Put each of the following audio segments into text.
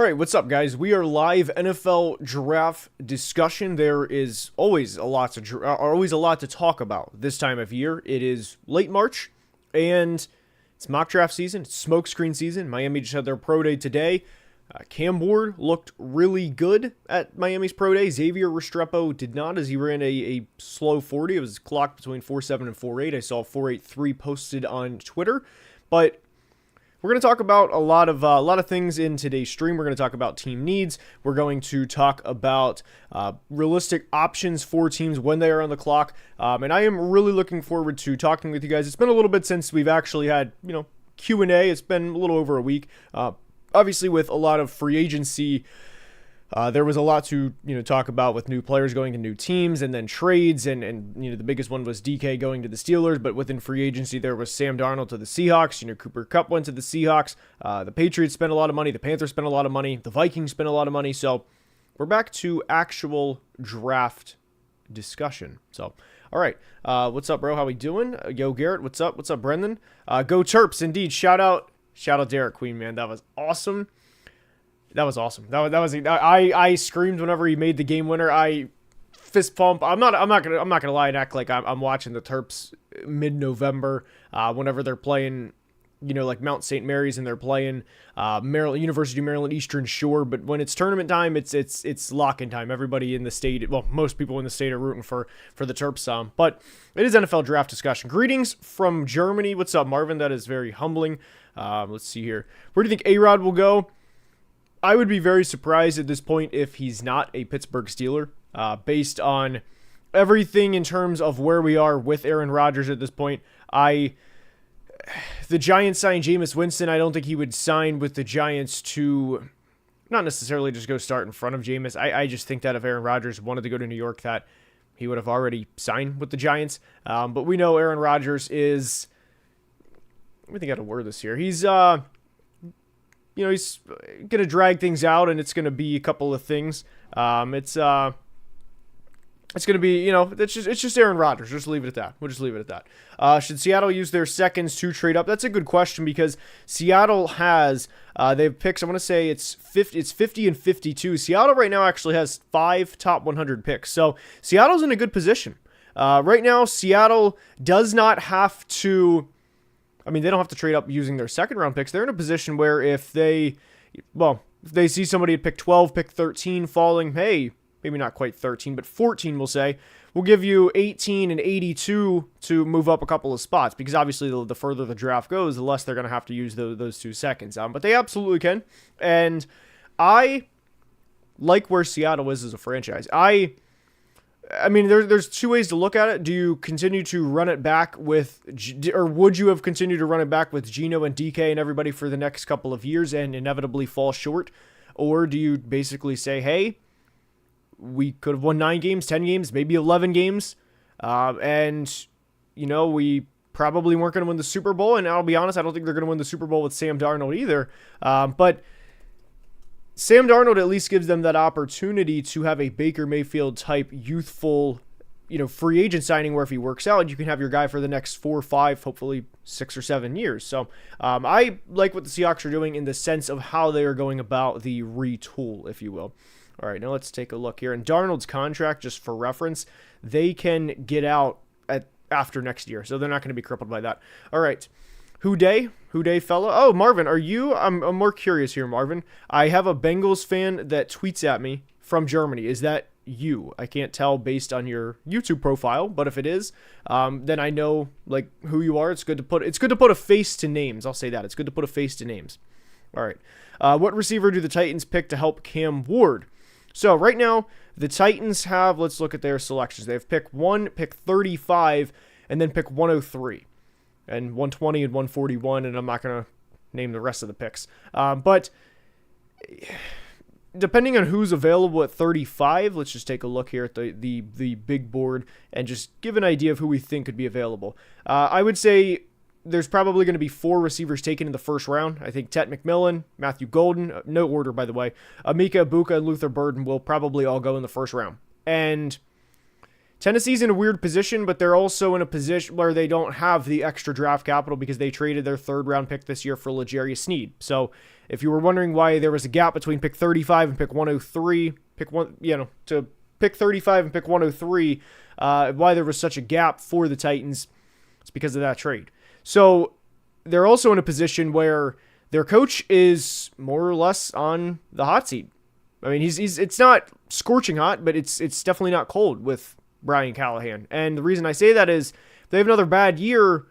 right, what's up, guys? We are live NFL draft discussion. There is always a lot to talk about this time of year. It is late March, and it's mock draft season. It's smokescreen season. Miami just had their pro day today. Cam Ward looked really good at Miami's pro day. Xavier Restrepo did not, as he ran a slow 40. It was clocked between 4.7 and 4.8. I saw 4.83 posted on Twitter, but we're going to talk about a lot of things in today's stream. We're going to talk about team needs. We're going to talk about realistic options for teams when they are on the clock. And I am really looking forward to talking with you guys. It's been a little bit since we've actually had, Q&A. It's been a little over a week. Obviously, with a lot of free agency, there was a lot to talk about with new players going to new teams and then trades, and the biggest one was DK going to the Steelers. But within free agency, there was Sam Darnold to the Seahawks. Cooper Kupp went to the Seahawks. The Patriots spent a lot of money. The Panthers spent a lot of money. The Vikings spent a lot of money. So we're back to actual draft discussion. So all right, what's up, bro? How we doing? Yo, Garrett, what's up? What's up, Brendan? Go Terps, indeed. Shout out Derek Queen, man. That was awesome. That was awesome. I screamed whenever he made the game winner. I fist pump. I'm not gonna lie and act like I'm watching the Terps mid-November whenever they're playing, like Mount St. Mary's, and they're playing University of Maryland Eastern Shore. But when it's tournament time, it's lock-in time. Everybody in the state, well, most people in the state are rooting for the Terps. But it is NFL draft discussion. Greetings from Germany. What's up, Marvin? That is very humbling. Let's see here. Where do you think A-Rod will go? I would be very surprised at this point if he's not a Pittsburgh Steeler, based on everything in terms of where we are with Aaron Rodgers at this point. The Giants signed Jameis Winston. I don't think he would sign with the Giants to not necessarily just go start in front of Jameis. I just think that if Aaron Rodgers wanted to go to New York, that he would have already signed with the Giants. But we know Aaron Rodgers is, let me think how to word this here. He's he's going to drag things out, and it's going to be a couple of things. It's going to be, it's just Aaron Rodgers. Just leave it at that. We'll just leave it at that. Should Seattle use their seconds to trade up? That's a good question, because Seattle has, they've picked, I want to say it's 50 and 52. Seattle right now actually has 5 top 100 picks. So Seattle's in a good position. Right now, Seattle does not have to, they don't have to trade up using their second round picks. They're in a position where if they see somebody at pick 12, pick 13 falling, hey, maybe not quite 13, but 14, we'll say, we'll give you 18 and 82 to move up a couple of spots, because obviously the further the draft goes, the less they're going to have to use those 2 seconds. But they absolutely can. And I like where Seattle is as a franchise. There's 2 ways to look at it. Do you continue to run it back with, or would you have continued to run it back with Geno and DK and everybody for the next couple of years and inevitably fall short? Or do you basically say, hey, we could have won 9 games, 10 games, maybe 11 games, and we probably weren't going to win the Super Bowl. And I'll be honest, I don't think they're going to win the Super Bowl with Sam Darnold either. But Sam Darnold at least gives them that opportunity to have a Baker Mayfield type youthful, free agent signing, where if he works out, you can have your guy for the next 4 or 5, hopefully 6 or 7 years. So I like what the Seahawks are doing in the sense of how they are going about the retool, if you will. All right, now let's take a look here. And Darnold's contract, just for reference, they can get out after next year, so they're not going to be crippled by that. All right. Houday fella. Oh, Marvin, are you? I'm more curious here, Marvin. I have a Bengals fan that tweets at me from Germany. Is that you? I can't tell based on your YouTube profile, but if it is, then I know who you are. It's good to put a face to names. I'll say that. It's good to put a face to names. All right. What receiver do the Titans pick to help Cam Ward? So right now, the Titans have, let's look at their selections. They have pick 1, pick 35, and then pick 103. And 120 and 141, and I'm not going to name the rest of the picks. But depending on who's available at 35, let's just take a look here at the big board and just give an idea of who we think could be available. I would say there's probably going to be 4 receivers taken in the first round. I think Tet McMillan, Matthew Golden, no order by the way, Amika Ibuka, and Luther Burden will probably all go in the first round. And Tennessee's in a weird position, but they're also in a position where they don't have the extra draft capital because they traded their 3rd round pick this year for L'Jarius Sneed. So If you were wondering why there was a gap between pick 35 and pick 103, to pick 35 and pick 103, why there was such a gap for the Titans, it's because of that trade. So they're also in a position where their coach is more or less on the hot seat. I mean, he's it's not scorching hot, but it's definitely not cold with Brian Callahan. And the reason I say that is if they have another bad year,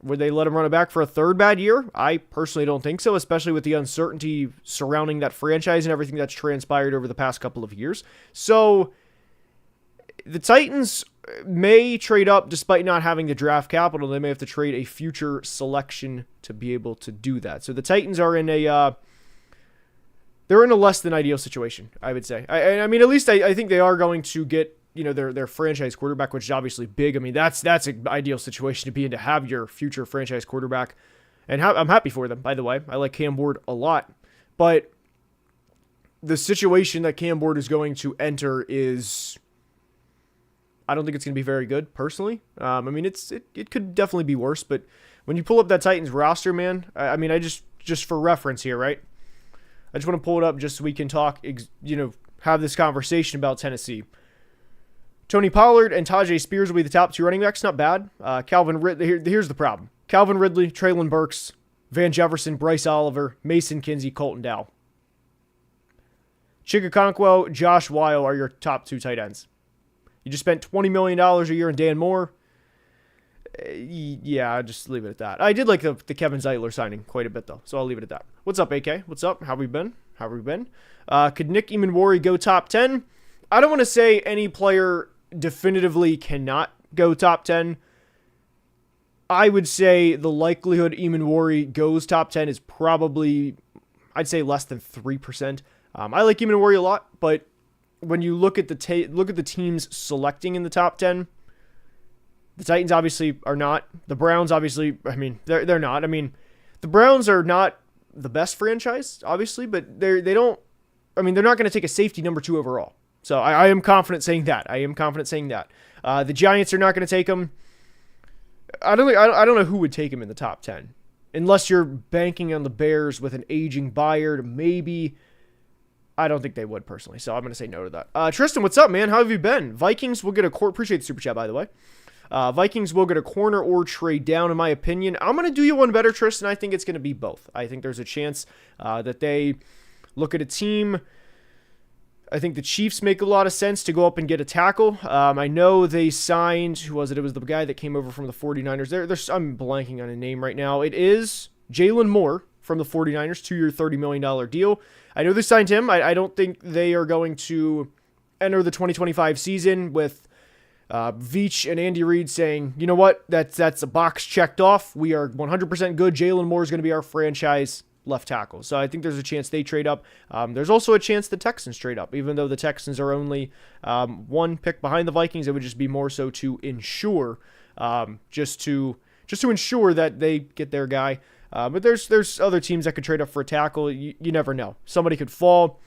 would they let him run it back for a third bad year? I personally don't think so, especially with the uncertainty surrounding that franchise and everything that's transpired over the past couple of years. So the Titans may trade up despite not having the draft capital. They may have to trade a future selection to be able to do that. So the Titans are in a they're in a less than ideal situation, I would say. I mean, at least I think they are going to get their franchise quarterback, which is obviously big. I mean, that's an ideal situation to be in, to have your future franchise quarterback. And I'm happy for them, by the way. I like Cam Ward a lot. But the situation that Cam Ward is going to enter is, I don't think it's going to be very good, personally. I mean, it could definitely be worse, but when you pull up that Titans roster, man, I mean, I just for reference here, right? I just want to pull it up just so we can talk, have this conversation about Tennessee. Tony Pollard and Tajay Spears will be the top two running backs. Not bad. Calvin Ridley. Here's the problem. Calvin Ridley, Treylon Burks, Van Jefferson, Bryce Oliver, Mason Kinsey, Colton Dow. Chigakonkwo, Josh Weil are your top two tight ends. You just spent $20 million a year on Dan Moore. Yeah, I'll just leave it at that. I did like the Kevin Zeitler signing quite a bit, though, so I'll leave it at that. What's up, AK? What's up? How have we been? Could Nick Emanwari go top 10? I don't want to say any player definitively cannot go top 10. I would say the likelihood Emanwari goes top 10 is probably, I'd say, less than 3%. I like Emanwari a lot, but when you look at the teams selecting in the top 10, the Titans obviously are not. The Browns obviously, I mean, they're not. I mean, the Browns are not the best franchise, obviously, but they're not going to take a safety number 2 overall. So I am confident saying that. The Giants are not going to take him. I don't know who would take him in the top 10, unless you're banking on the Bears with an aging Byard. Maybe. I don't think they would personally. So I'm going to say no to that. Tristan, what's up, man? How have you been? Vikings will get a appreciate the super chat, by the way. Vikings will get a corner or trade down, in my opinion. I'm going to do you one better, Tristan. I think it's going to be both. I think there's a chance that they look at a team. I think the Chiefs make a lot of sense to go up and get a tackle. I know they signed, who was it? It was the guy that came over from the 49ers. I'm blanking on a name right now. It is Jalen Moore from the 49ers, 2-year, $30 million deal. I know they signed him. I don't think they are going to enter the 2025 season with Veach and Andy Reid saying, you know what, that's a box checked off. We are 100% good. Jalen Moore is going to be our franchise left tackle. So I think there's a chance they trade up. There's also a chance the Texans trade up, even though the Texans are only one pick behind the Vikings. It would just be more so to ensure, just to ensure that they get their guy. But there's other teams that could trade up for a tackle. You never know. Somebody could fall.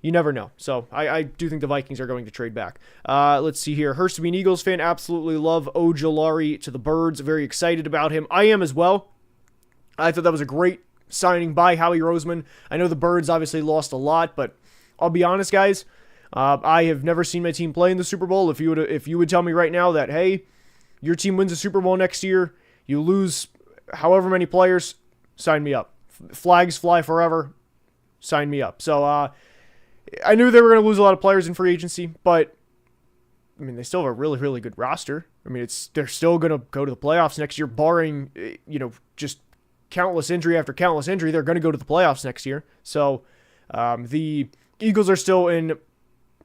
You never know. So I do think the Vikings are going to trade back. Let's see here. Hurst to be an Eagles fan. Absolutely love Ojulari to the Birds. Very excited about him. I am as well. I thought that was a great signing by Howie Roseman. I know the Birds obviously lost a lot, but I'll be honest, guys. I have never seen my team play in the Super Bowl. If you would tell me right now that, hey, your team wins the Super Bowl next year, you lose however many players, sign me up. Flags fly forever, sign me up. So I knew they were going to lose a lot of players in free agency, but I mean, they still have a really, really good roster. I mean, they're still going to go to the playoffs next year, barring, just countless injury after countless injury. They're going to go to the playoffs next year. So the Eagles are still in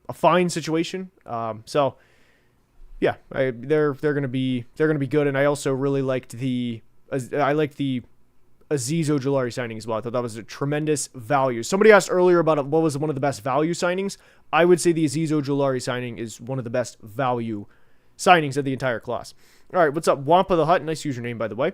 a fine situation. So yeah, they're going to be good. And I also really liked the Azeez Ojulari signing as well. I thought that was a tremendous value. Somebody asked earlier about what was one of the best value signings. I would say the Azeez Ojulari signing is one of the best value signings of the entire class. All right, what's up, Wampa the Hut? Nice username, by the way.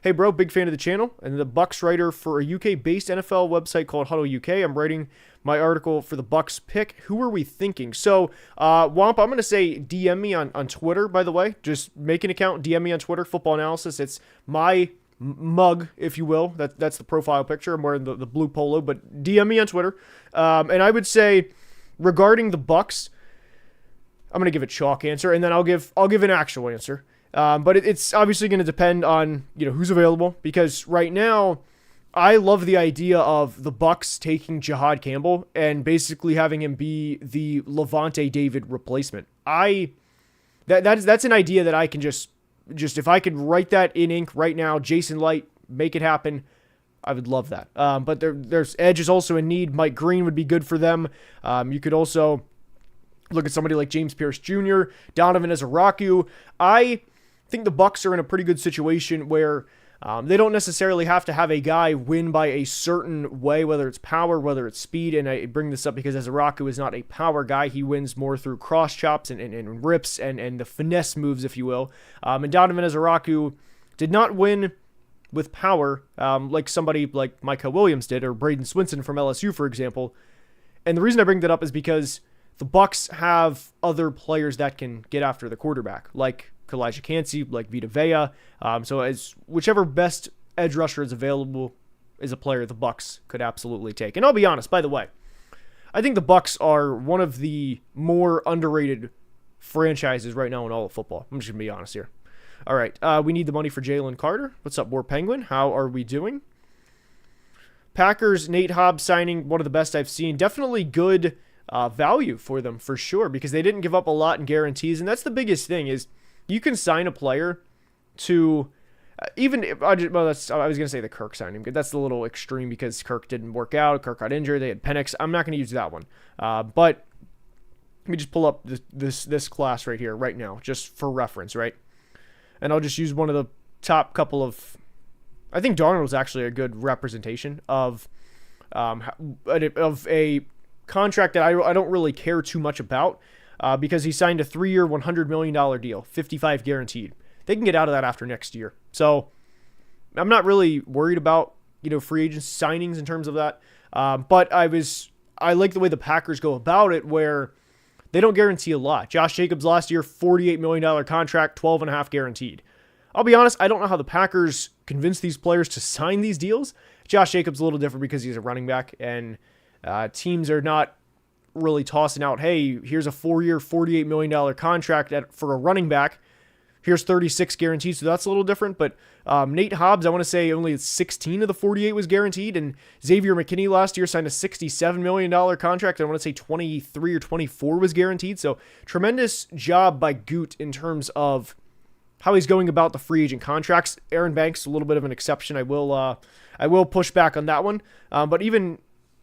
Hey, bro, big fan of the channel and the Bucs writer for a UK-based NFL website called Huddle UK. I'm writing my article for the Bucs pick. Who are we thinking? So, Wampa, I'm going to say DM me on Twitter, by the way. Just make an account, DM me on Twitter, Football Analysis. It's my mug, if you will. That's the profile picture. I'm wearing the blue polo, but DM me on Twitter. And I would say, regarding the Bucs, I'm going to give a chalk answer, and then I'll give an actual answer. But it's obviously going to depend on who's available, because right now I love the idea of the Bucs taking Jahad Campbell and basically having him be the Levante David replacement. That's an idea that I can just if I could write that in ink right now, Jason Light, make it happen, I would love that. But there's edge is also in need. Mike Green would be good for them. You could also look at somebody like James Pierce Jr., Donovan Ezaraku. I think the Bucs are in a pretty good situation where they don't necessarily have to have a guy win by a certain way, whether it's power, whether it's speed. And I bring this up because Ezaraku is not a power guy. He wins more through cross chops and rips and the finesse moves, if you will. And Donovan Ezaraku did not win with power like somebody like Micah Williams did, or Braden Swinson from LSU, for example. And the reason I bring that up is because the Bucs have other players that can get after the quarterback, like Kalijah Cansey, like Vita Vea. So as whichever best edge rusher is available is a player the Bucs could absolutely take. And I'll be honest, by the way, I think the Bucs are one of the more underrated franchises right now in all of football. I'm just going to be honest here. All right, we need the money for Jalen Carter. What's up, War Penguin? How are we doing? Packers, Nate Hobbs signing, one of the best I've seen. Definitely good value for them, for sure, because they didn't give up a lot in guarantees. And that's the biggest thing is you can sign a player to I was going to say the Kirk signing, but that's a little extreme because Kirk didn't work out. Kirk got injured. They had Penix. I'm not going to use that one. But let me just pull up this class right here, right now, just for reference, right? And I'll just use one of the top couple of. I think Darnold was actually a good representation of a contract that I don't really care too much about because he signed a 3-year, $100 million deal, 55 guaranteed. They can get out of that after next year. So I'm not really worried about, free agent signings in terms of that. But I like the way the Packers go about it where they don't guarantee a lot. Josh Jacobs last year, $48 million contract, 12.5 guaranteed. I'll be honest, I don't know how the Packers convince these players to sign these deals. Josh Jacobs a little different because he's a running back, and teams are not really tossing out, hey, here's a 4-year, $48 million contract for a running back. Here's 36 guaranteed, so that's a little different. But Nate Hobbs, I want to say only 16 of the 48 was guaranteed, and Xavier McKinney last year signed a $67 million contract. I want to say 23 or 24 was guaranteed. So tremendous job by Goot in terms of how he's going about the free agent contracts. Aaron Banks, a little bit of an exception. I will push back on that one. But even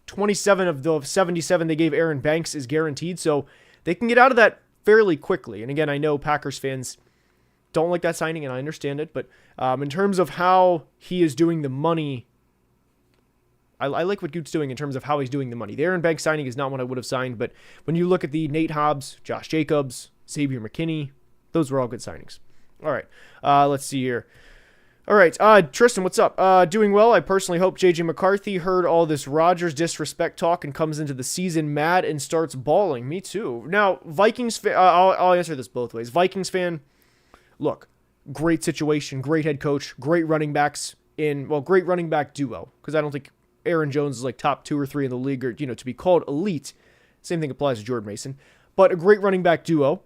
27 of the 77 they gave Aaron Banks is guaranteed, so they can get out of that fairly quickly. And again, I know Packers fans don't like that signing, and I understand it. But in terms of how he is doing the money, I like what Goot's doing in terms of how he's doing the money. The Aaron Banks signing is not what I would have signed, but when you look at the Nate Hobbs, Josh Jacobs, Xavier McKinney, those were all good signings. All right, let's see here. All right, Tristan, what's up? Doing well. I personally hope JJ McCarthy heard all this Rodgers disrespect talk and comes into the season mad and starts bawling. Me too. Now, Vikings fan, I'll answer this both ways. Vikings fan, look, great situation, great head coach, great running backs great running back duo, because I don't think Aaron Jones is like top 2 or 3 in the league, or to be called elite. Same thing applies to Jordan Mason, but a great running back duo.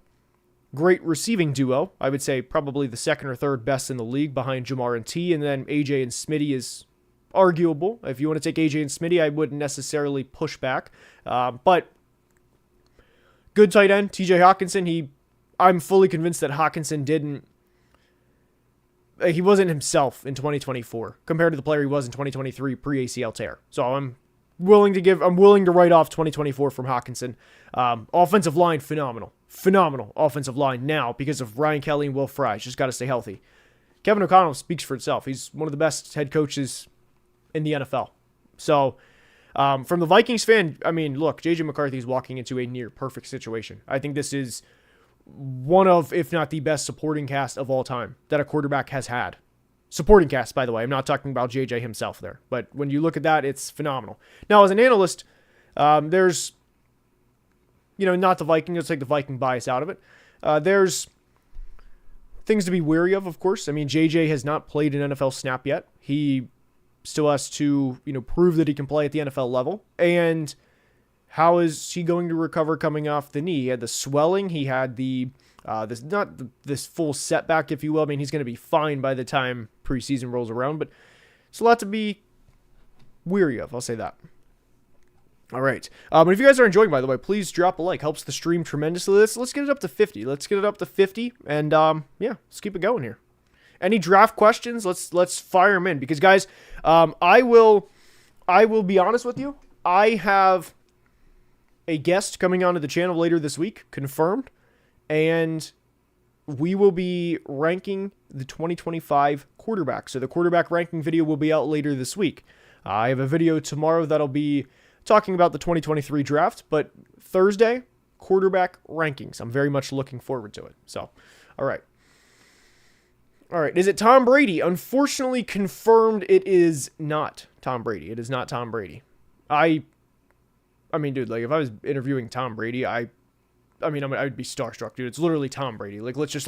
Great receiving duo. I would say probably the second or third best in the league behind Jamar and T. And then AJ and Smitty is arguable. If you want to take AJ and Smitty, I wouldn't necessarily push back. But good tight end, TJ Hawkinson. I'm fully convinced that Hawkinson he wasn't himself in 2024 compared to the player he was in 2023 pre-ACL tear. So I'm willing to write off 2024 from Hawkinson. Offensive line, phenomenal offensive line now because of Ryan Kelly and Will Fry. Just got to stay healthy. Kevin O'Connell speaks for itself. He's one of the best head coaches in the NFL. So from the Vikings fan, I mean, look, JJ McCarthy is walking into a near perfect situation. I think this is one of, if not the best supporting cast of all time that a quarterback has had. Supporting cast, by the way. I'm not talking about JJ himself there. But when you look at that, it's phenomenal. Now, as an analyst, there's, not the Viking. Let's take the Viking bias out of it. There's things to be wary of course. I mean, JJ has not played an NFL snap yet. He still has to, prove that he can play at the NFL level. And how is he going to recover coming off the knee? He had the swelling. He had this full setback, if you will. I mean, he's going to be fine by the time preseason rolls around, but it's a lot to be weary of. I'll say that. All right. And if you guys are enjoying, by the way, please drop a like. Helps the stream tremendously. Let's get it up to 50. Let's get it up to 50. And let's keep it going here. Any draft questions? Let's fire them in, because guys, I will be honest with you. I have a guest coming onto the channel later this week, confirmed, and we will be ranking the 2025 quarterback. So the quarterback ranking video will be out later this week. I have a video tomorrow that'll be talking about the 2023 draft, but Thursday, quarterback rankings. I'm very much looking forward to it. So, all right. Is it Tom Brady? Unfortunately, confirmed it is not Tom Brady. It is not Tom Brady. I mean, dude, like if I was interviewing Tom Brady, I would be starstruck, dude. It's literally Tom Brady. Like let's just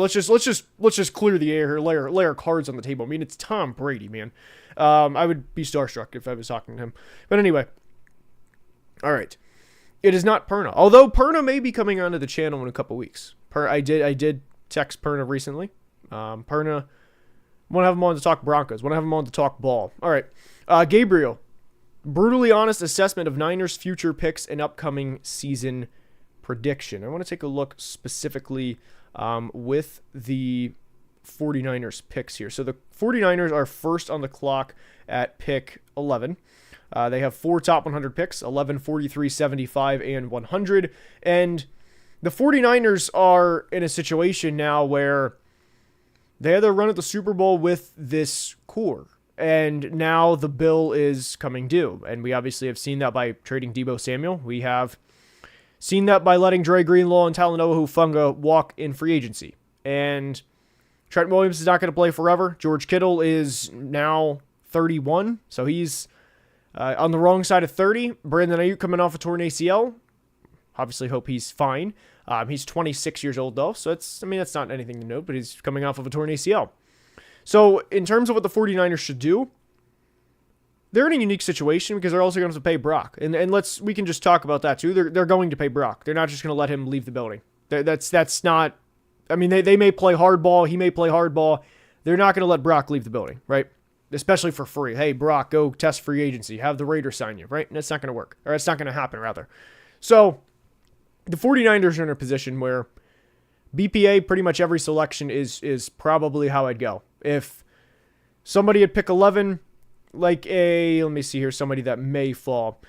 clear the air here, lay our cards on the table. I mean, it's Tom Brady, man. I would be starstruck if I was talking to him. But anyway, all right. It is not Perna. Although Perna may be coming onto the channel in a couple weeks. I did text Perna recently. Perna, want to have him on to talk Broncos. Want to have him on to talk ball. All right. Gabriel, brutally honest assessment of Niners' future picks and upcoming season prediction. I want to take a look specifically with the 49ers picks here. So the 49ers are first on the clock at pick 11. They have 4 top 100 picks, 11, 43, 75, and 100. And the 49ers are in a situation now where they had their run at the Super Bowl with this core. And now the bill is coming due. And we obviously have seen that by trading Deebo Samuel. We have seen that by letting Dre Greenlaw and Talanoa Hufanga walk in free agency. And Trent Williams is not going to play forever. George Kittle is now 31. So he's on the wrong side of 30. Brandon Ayuk coming off a torn ACL. Obviously hope he's fine. He's 26 years old though. So that's not anything to note, but he's coming off of a torn ACL. So in terms of what the 49ers should do, they're in a unique situation because they're also going to have to pay Brock. And we can just talk about that too. They're going to pay Brock. They're not just going to let him leave the building. That's not, I mean, they may play hardball. He may play hardball. They're not going to let Brock leave the building, right? Especially for free. Hey, Brock, go test free agency. Have the Raiders sign you, right? And that's not going to work. Or it's not going to happen, rather. So the 49ers are in a position where BPA, pretty much every selection is probably how I'd go. If somebody at pick 11, let me see here, somebody that may fall.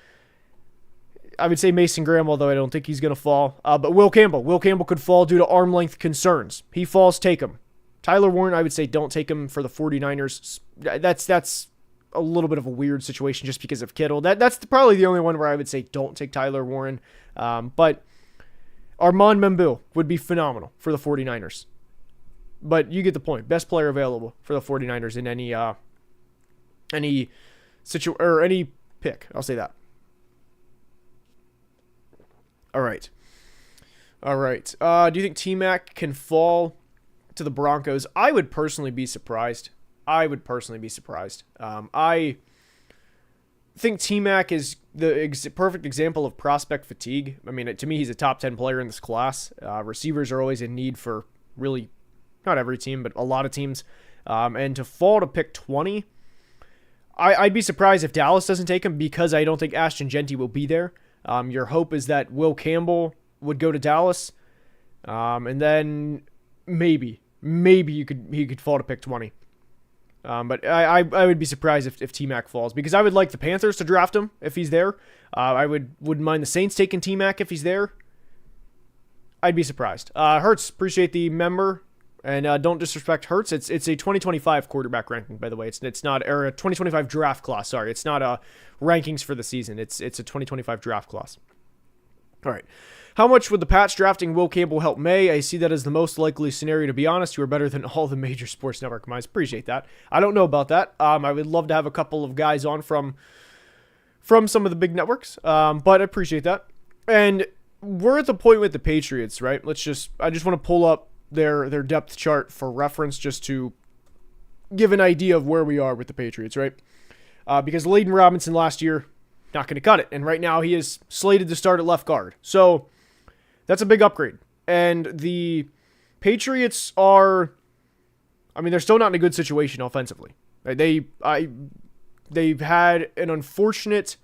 I would say Mason Graham, although I don't think he's going to fall. But Will Campbell. Will Campbell could fall due to arm length concerns. He falls, take him. Tyler Warren, I would say don't take him for the 49ers. That's a little bit of a weird situation just because of Kittle. That's probably the only one where I would say don't take Tyler Warren. But Armand Membu would be phenomenal for the 49ers. But you get the point. Best player available for the 49ers in any pick. I'll say that. All right. Do you think T-Mac can fall to the Broncos? I would personally be surprised. I think T-Mac is the perfect example of prospect fatigue. I mean, to me, he's a top 10 player in this class. Receivers are always in need for really, not every team, but a lot of teams. And to fall to pick 20, I'd be surprised if Dallas doesn't take him because I don't think Ashton Genty will be there. Your hope is that Will Campbell would go to Dallas. And then maybe he could fall to pick 20. But I would be surprised if T-Mac falls because I would like the Panthers to draft him if he's there. I wouldn't mind the Saints taking T-Mac if he's there. I'd be surprised. Hertz, appreciate the member. And don't disrespect Hurts. It's a 2025 quarterback ranking, by the way. It's not or a 2025 draft class. Sorry, it's not rankings for the season. It's a 2025 draft class. All right. How much would the Pats drafting Will Campbell help May? I see that as the most likely scenario. To be honest, you are better than all the major sports network minds. Appreciate that. I don't know about that. I would love to have a couple of guys on from some of the big networks. But I appreciate that. And we're at the point with the Patriots, right? I just want to pull up their depth chart for reference just to give an idea of where we are with the Patriots, right? Because Layden Robinson last year, not going to cut it. And right now he is slated to start at left guard. So that's a big upgrade. And the Patriots are, I mean, they're still not in a good situation offensively. Right? They've had an unfortunate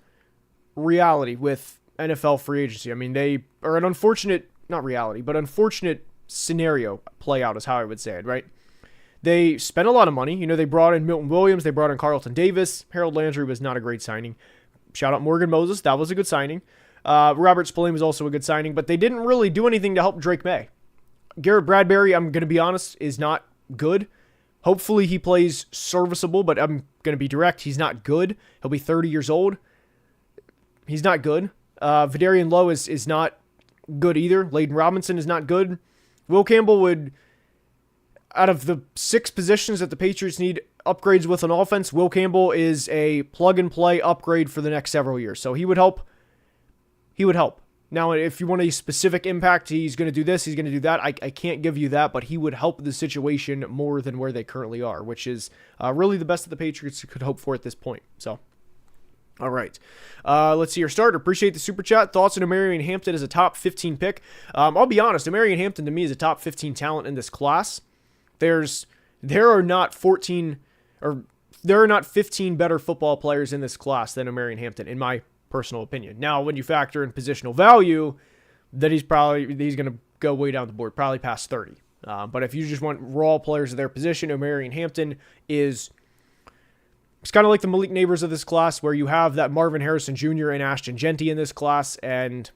reality with NFL free agency. I mean, an unfortunate, not reality, but unfortunate scenario play out is how I would say it, right? They spent a lot of money. They brought in Milton Williams. They brought in Carlton Davis. Harold Landry was not a great signing. Shout out Morgan Moses. That was a good signing. Robert Spillane was also a good signing, but they didn't really do anything to help Drake May. Garrett Bradbury, I'm going to be honest, is not good. Hopefully he plays serviceable, but I'm going to be direct. He's not good. He'll be 30 years old. He's not good. Vidarian Lowe is not good either. Layden Robinson is not good. Will Campbell would, out of the 6 positions that the Patriots need upgrades with on offense, Will Campbell is a plug-and-play upgrade for the next several years. So he would help. He would help. Now, if you want a specific impact, he's going to do this, he's going to do that. I can't give you that, but he would help the situation more than where they currently are, which is really the best that the Patriots could hope for at this point. So, all right. Let's see your starter. Appreciate the super chat. Thoughts on Omarion Hampton as a top 15 pick? I'll be honest. Omarion Hampton to me is a top 15 talent in this class. There are not 15 better football players in this class than Omarion Hampton, in my personal opinion. Now, when you factor in positional value, that he's going to go way down the board, probably past 30. But if you just want raw players of their position, Omarion Hampton it's kind of like the Malik Neighbors of this class, where you have that Marvin Harrison Jr. and Ashton Jeanty in this class, and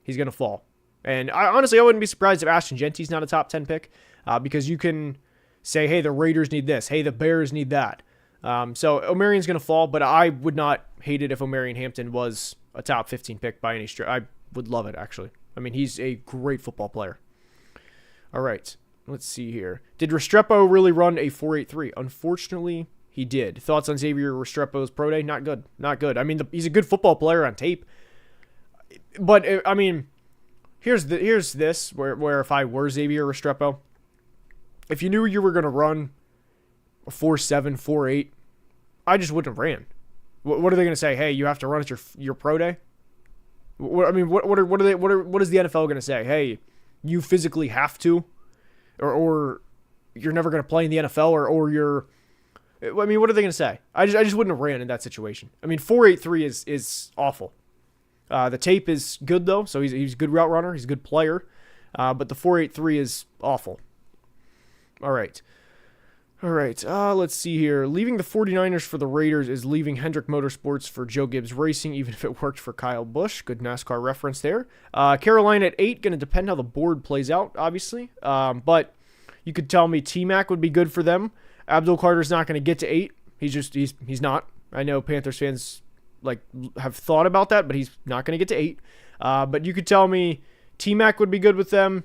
he's going to fall. And I wouldn't be surprised if Ashton Jeanty's not a top 10 pick, because you can say, hey, the Raiders need this. Hey, the Bears need that. So Omarion's going to fall, but I would not hate it if Omarion Hampton was a top 15 pick by any stretch. I would love it, actually. I mean, he's a great football player. All right, let's see here. Did Restrepo really run a 4.83? Unfortunately, he did. Thoughts on Xavier Restrepo's pro day? Not good. Not good. I mean, he's a good football player on tape. But, I mean, here's this, where if I were Xavier Restrepo, if you knew you were going to run a 4.7, 4.8, I just wouldn't have ran. What are they going to say? Hey, you have to run at your pro day? What is the NFL going to say? Hey, you physically have to, or you're never going to play in the NFL, or you're. I mean, what are they going to say? I just wouldn't have ran in that situation. I mean, 4.83 is awful. The tape is good though, so he's a good route runner. He's a good player, but the 4.83 is awful. All right. Let's see here. Leaving the 49ers for the Raiders is leaving Hendrick Motorsports for Joe Gibbs Racing, even if it worked for Kyle Busch. Good NASCAR reference there. Carolina at 8, going to depend how the board plays out, obviously. But you could tell me T-Mac would be good for them. Abdul Carter's not going to get to 8. He's not. I know Panthers fans have thought about that, but he's not going to get to 8. But you could tell me T-Mac would be good with them.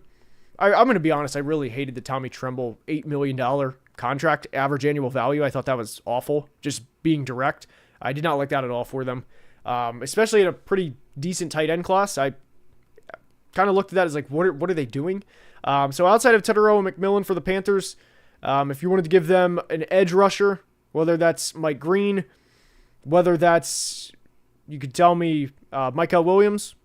I'm going to be honest. I really hated the Tommy Tremble $8 million contract average annual value. I thought that was awful. Just being direct, I did not like that at all for them, especially in a pretty decent tight end class. I kind of looked at that as what are they doing? So outside of Teteroa and McMillan for the Panthers, if you wanted to give them an edge rusher, whether that's Mike Green, whether that's, you could tell me Michael Williams,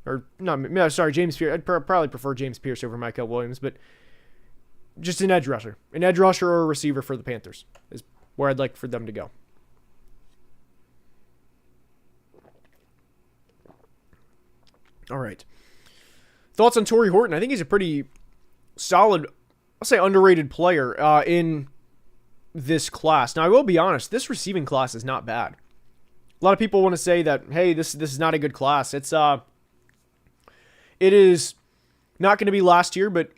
or no, sorry, James Pierce. I'd probably prefer James Pierce over Michael Williams, but just an edge rusher or a receiver for the Panthers is where I'd like for them to go. All right. Thoughts on Torrey Horton? I think he's a pretty solid, I'll say underrated player in this class. Now, I will be honest, this receiving class is not bad. A lot of people want to say that, hey, this is not a good class. It is not going to be last year, but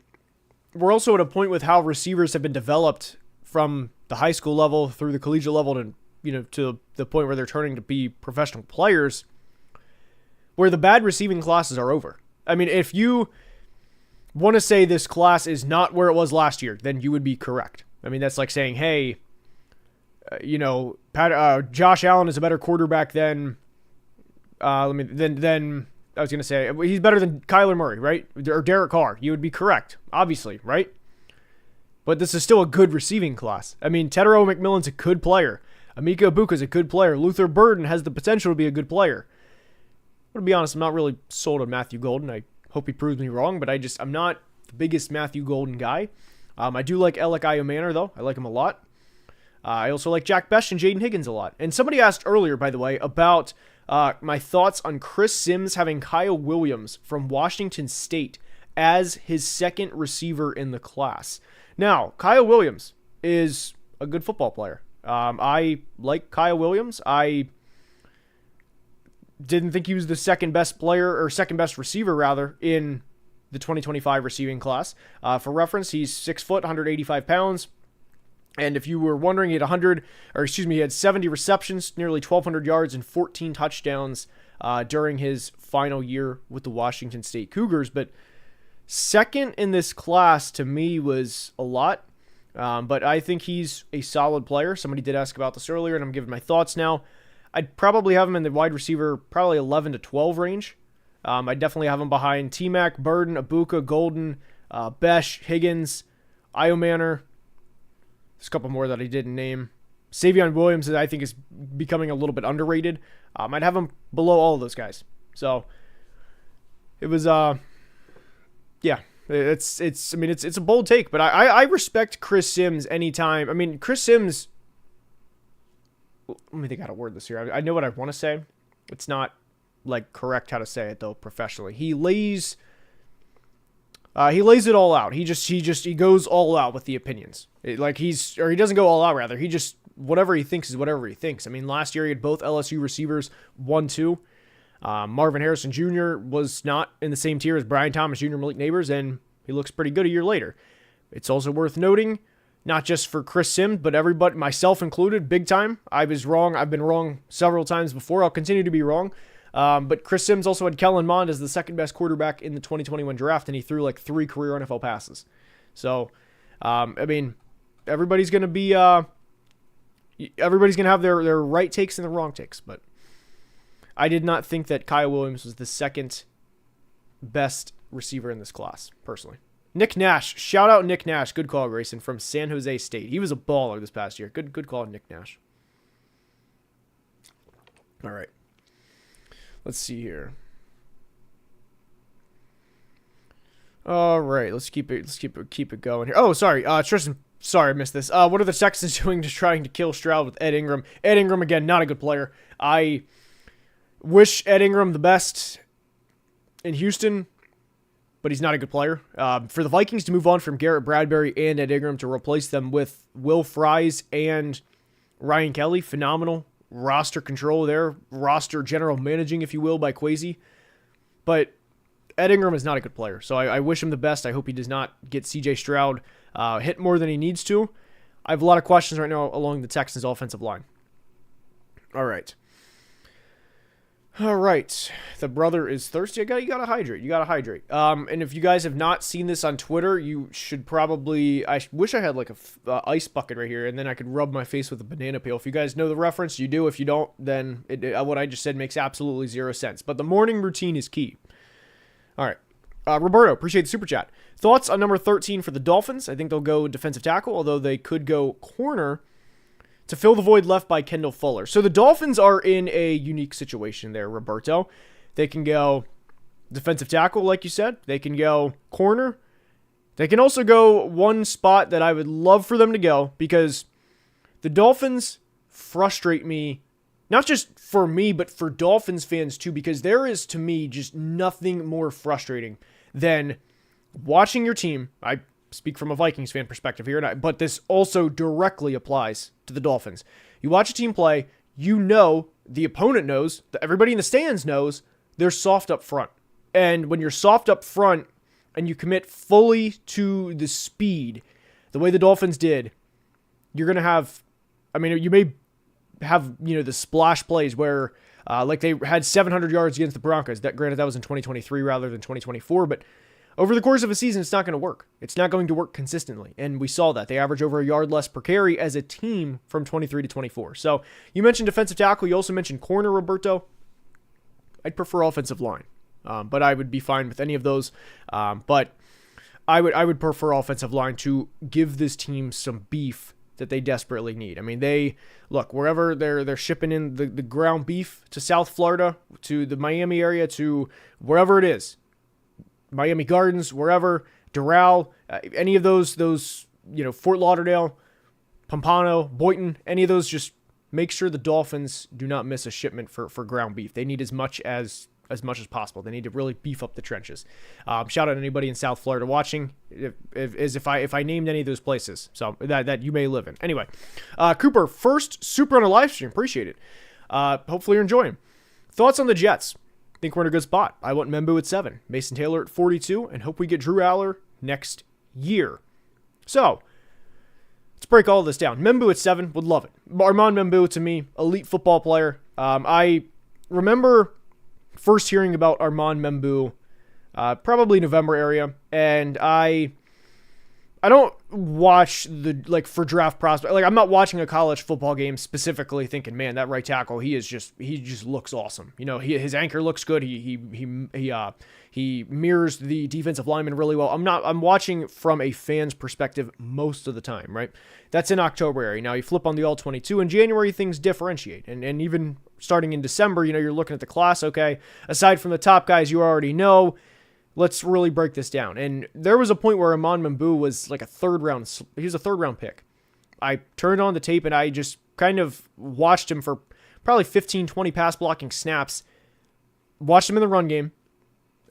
we're also at a point with how receivers have been developed from the high school level through the collegiate level to the point where they're turning to be professional players, where the bad receiving classes are over. I mean, if you want to say this class is not where it was last year, then you would be correct. I mean, that's like saying, hey, Josh Allen is a better quarterback than I was going to say, he's better than Kyler Murray, right? Or Derek Carr. You would be correct, obviously, right? But this is still a good receiving class. I mean, Tetero McMillan's a good player. Emeka Ibuka's a good player. Luther Burden has the potential to be a good player. But to be honest, I'm not really sold on Matthew Golden. I hope he proves me wrong, but I'm not the biggest Matthew Golden guy. I do like Alec Iomanor, though. I like him a lot. I also like Jack Best and Jaden Higgins a lot. And somebody asked earlier, by the way, about my thoughts on Chris Sims having Kyle Williams from Washington State as his second receiver in the class. Now, Kyle Williams is a good football player. I like Kyle Williams. I didn't think he was the second best player, or second best receiver, rather, in the 2025 receiving class. For reference, he's 6 foot, 185 pounds. And if you were wondering, he had 70 receptions, nearly 1,200 yards, and 14 touchdowns during his final year with the Washington State Cougars. But second in this class, to me, was a lot. But I think he's a solid player. Somebody did ask about this earlier, and I'm giving my thoughts now. I'd probably have him in the wide receiver, probably 11 to 12 range. I'd definitely have him behind T-Mac, Burden, Ibuka, Golden, Besh, Higgins, Iomanor. There's a couple more that I didn't name. Savion Williams, I think, is becoming a little bit underrated. I'd have him below all of those guys. So it was, yeah, it's a bold take, but I respect Chris Sims anytime. I mean, Chris Sims, let me think how to word this here. I know what I want to say. It's not like correct how to say it though professionally. He lays it all out. He goes all out with the opinions. He doesn't go all out, rather. He just, whatever he thinks is whatever he thinks. I mean, last year he had both LSU receivers 1-2. Marvin Harrison Jr. was not in the same tier as Brian Thomas Jr., Malik Neighbors, and he looks pretty good a year later. It's also worth noting, not just for Chris Sims, but everybody, myself included, big time. I was wrong. I've been wrong several times before. I'll continue to be wrong. But Chris Sims also had Kellen Mond as the second best quarterback in the 2021 draft, and he threw like 3 career NFL passes. So, I mean, everybody's going to have their right takes and their wrong takes, but I did not think that Kyle Williams was the second best receiver in this class, personally. Nick Nash. Shout out Nick Nash. Good call, Grayson, from San Jose State. He was a baller this past year. Good call, Nick Nash. All right. Let's see here. All right, let's keep it going here. Oh, sorry, Tristan. Sorry, I missed this. What are the Texans doing to trying to kill Stroud with Ed Ingram? Ed Ingram, again, not a good player. I wish Ed Ingram the best in Houston, but he's not a good player. For the Vikings to move on from Garrett Bradbury and Ed Ingram to replace them with Will Fries and Ryan Kelly, phenomenal roster control there, roster general managing, if you will, by Kwesi. But Ed Ingram is not a good player, so I wish him the best. I hope he does not get CJ Stroud hit more than he needs to. I have a lot of questions right now along the Texans offensive line. All right. The brother is thirsty. You gotta hydrate. And if you guys have not seen this on Twitter, you should probably. I wish I had like a ice bucket right here, and then I could rub my face with a banana peel. If you guys know the reference, you do. If you don't, then what I just said makes absolutely zero sense. But the morning routine is key. All right. Roberto, appreciate the super chat. Thoughts on number 13 for the Dolphins? I think they'll go defensive tackle, although they could go corner to fill the void left by Kendall Fuller. So the Dolphins are in a unique situation there, Roberto. They can go defensive tackle, like you said. They can go corner. They can also go one spot that I would love for them to go, because the Dolphins frustrate me, not just for me, but for Dolphins fans too, because there is, to me, just nothing more frustrating than watching your team. I speak from a Vikings fan perspective here, but this also directly applies to the Dolphins. You watch a team play, you know, the opponent knows, everybody in the stands knows, they're soft up front. And when you're soft up front and you commit fully to the speed, the way the Dolphins did, you're going to have, you may have, the splash plays where, like they had 700 yards against the Broncos. Granted, that was in 2023 rather than 2024, but over the course of a season, it's not going to work. It's not going to work consistently, and we saw that. They average over a yard less per carry as a team from 23 to 24. So you mentioned defensive tackle. You also mentioned corner, Roberto. I'd prefer offensive line. but I would be fine with any of those. But I would prefer offensive line to give this team some beef that they desperately need. I mean, they look wherever they're shipping in the ground beef to South Florida, to the Miami area, to wherever it is, Miami Gardens, wherever, Doral, any of those Fort Lauderdale, Pompano, Boynton, any of those, just make sure the Dolphins do not miss a shipment for ground beef. They need as much as possible. They need to really beef up the trenches. Shout out to anybody in South Florida watching, if I named any of those places, so that you may live in. Anyway, Cooper, first super on a live stream. Appreciate it. Hopefully you're enjoying. Thoughts on the Jets? Think we're in a good spot. I want Membu at 7, Mason Taylor at 42, and hope we get Drew Aller next year. So, let's break all this down. Membu at 7, would love it. Armand Membu, to me, elite football player. I remember first hearing about Armand Membu, probably November area, and I don't watch for draft prospect. Like, I'm not watching a college football game specifically thinking, man, that right tackle, he just looks awesome. His anchor looks good. He mirrors the defensive lineman really well. I'm watching from a fan's perspective most of the time, right? That's in October area. Now you flip on the all 22 in January, things differentiate. And even starting in December, you're looking at the class. Okay. Aside from the top guys you already know, let's really break this down. And there was a point where Armand Membu was like he was a third round pick. I turned on the tape and I just kind of watched him for probably 15, 20 pass blocking snaps, watched him in the run game.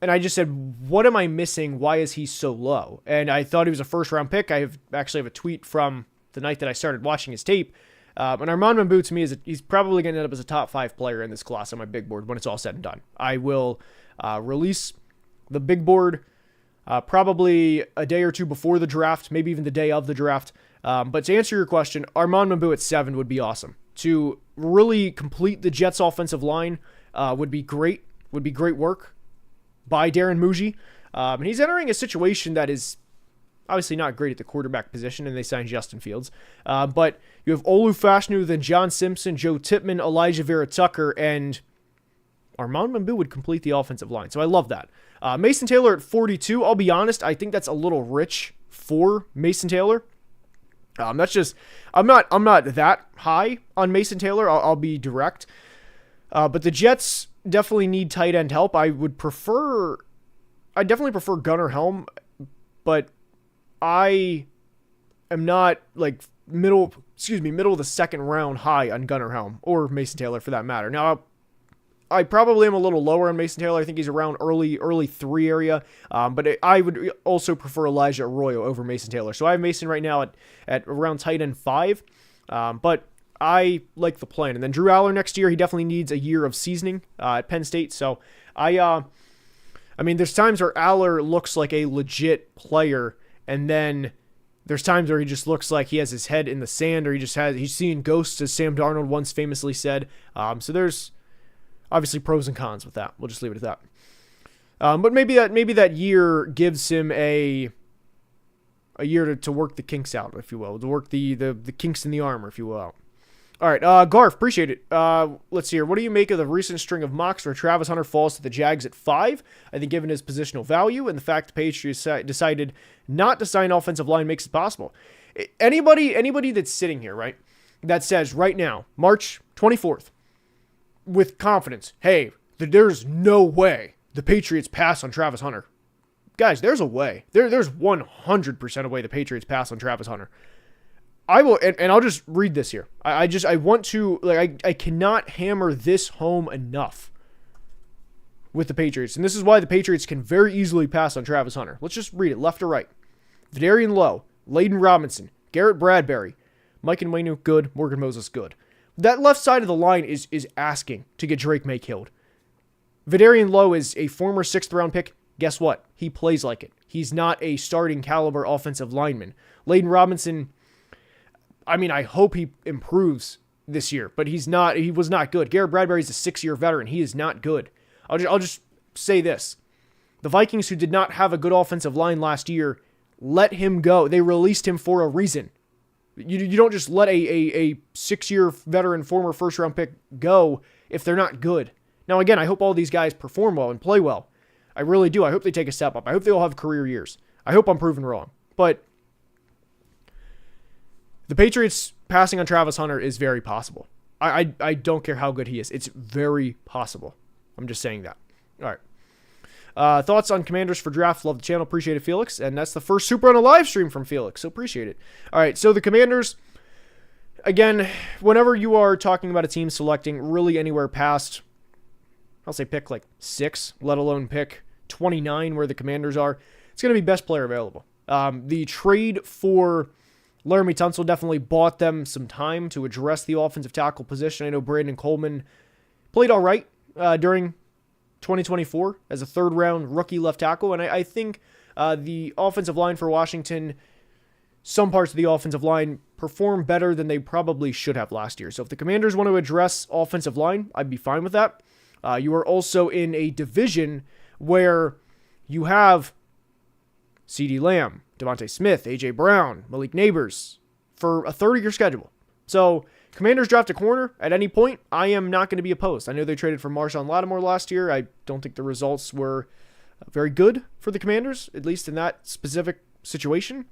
And I just said, what am I missing? Why is he so low? And I thought he was a first round pick. I actually have a tweet from the night that I started watching his tape. And Armand Membu to me he's probably going to end up as a top 5 player in this class on my big board when it's all said and done. I will release the big board probably a day or two before the draft, maybe even the day of the draft. But to answer your question, Armand Membu at 7 would be awesome. To really complete the Jets offensive line would be great. Would be great work by Darren Muji. And he's entering a situation that is obviously not great at the quarterback position, and they signed Justin Fields. But you have Olu Fashanu, then John Simpson, Joe Tippmann, Elijah Vera Tucker, and Armand Membu would complete the offensive line. So I love that. Mason Taylor at 42. I'll be honest, I think that's a little rich for Mason Taylor. I'm not that high on Mason Taylor. I'll be direct. But the Jets definitely need tight end help. I definitely prefer Gunnar Helm, but I am not like middle of the second round high on Gunnar Helm or Mason Taylor for that matter. Now, I probably am a little lower on Mason Taylor. I think he's around early 3 area. But I would also prefer Elijah Arroyo over Mason Taylor. So I have Mason right now at around tight end 5. But I like the plan. And then Drew Aller next year, he definitely needs a year of seasoning at Penn State. So I mean, there's times where Aller looks like a legit player, and then there's times where he just looks like he has his head in the sand, or he's seeing ghosts, as Sam Darnold once famously said. So there's obviously pros and cons with that. We'll just leave it at that. But maybe that year gives him a year to work the kinks out, if you will, to work the kinks in the armor, if you will. All right, Garf, appreciate it. Let's see here. What do you make of the recent string of mocks where Travis Hunter falls to the Jags at 5? I think given his positional value and the fact the Patriots decided not to sign offensive line makes it possible. Anybody that's sitting here, right, that says right now, March 24th, with confidence, hey, there's no way the Patriots pass on Travis Hunter. Guys, there's a way. There's 100% a way the Patriots pass on Travis Hunter. I will, and I'll just read this here. I want to, I cannot hammer this home enough with the Patriots. And this is why the Patriots can very easily pass on Travis Hunter. Let's just read it left to right. Vidarian Lowe, Layden Robinson, Garrett Bradbury, Mike Nwenu, good. Morgan Moses, good. That left side of the line is asking to get Drake May killed. Vidarian Lowe is a former 6th round pick. Guess what? He plays like it. He's not a starting caliber offensive lineman. Layden Robinson, I mean, I hope he improves this year, but he was not good. Garrett Bradbury's a 6-year veteran. He is not good. I'll just say this. The Vikings, who did not have a good offensive line last year, let him go. They released him for a reason. You don't just let a 6-year veteran, former first-round pick go if they're not good. Now, again, I hope all these guys perform well and play well, I really do. I hope they take a step up. I hope they all have career years. I hope I'm proven wrong. But the Patriots passing on Travis Hunter is very possible. I don't care how good he is. It's very possible. I'm just saying that. All right. Thoughts on Commanders for draft? Love the channel. Appreciate it, Felix. And that's the first Super on a live stream from Felix. So appreciate it. All right. So the Commanders, again, whenever you are talking about a team selecting really anywhere past, I'll say pick like 6, let alone pick 29 where the Commanders are, it's going to be best player available. The trade for Laramie Tunsil definitely bought them some time to address the offensive tackle position. I know Brandon Coleman played all right during 2024 as a third-round rookie left tackle, and I think the offensive line for Washington, some parts of the offensive line performed better than they probably should have last year. So if the Commanders want to address offensive line, I'd be fine with that. You are also in a division where you have CeeDee Lamb, Devontae Smith, A.J. Brown, Malik Neighbors for a 30-year schedule. So Commanders draft a corner at any point, I am not going to be opposed. I know they traded for Marshawn Lattimore last year. I don't think the results were very good for the Commanders, at least in that specific situation.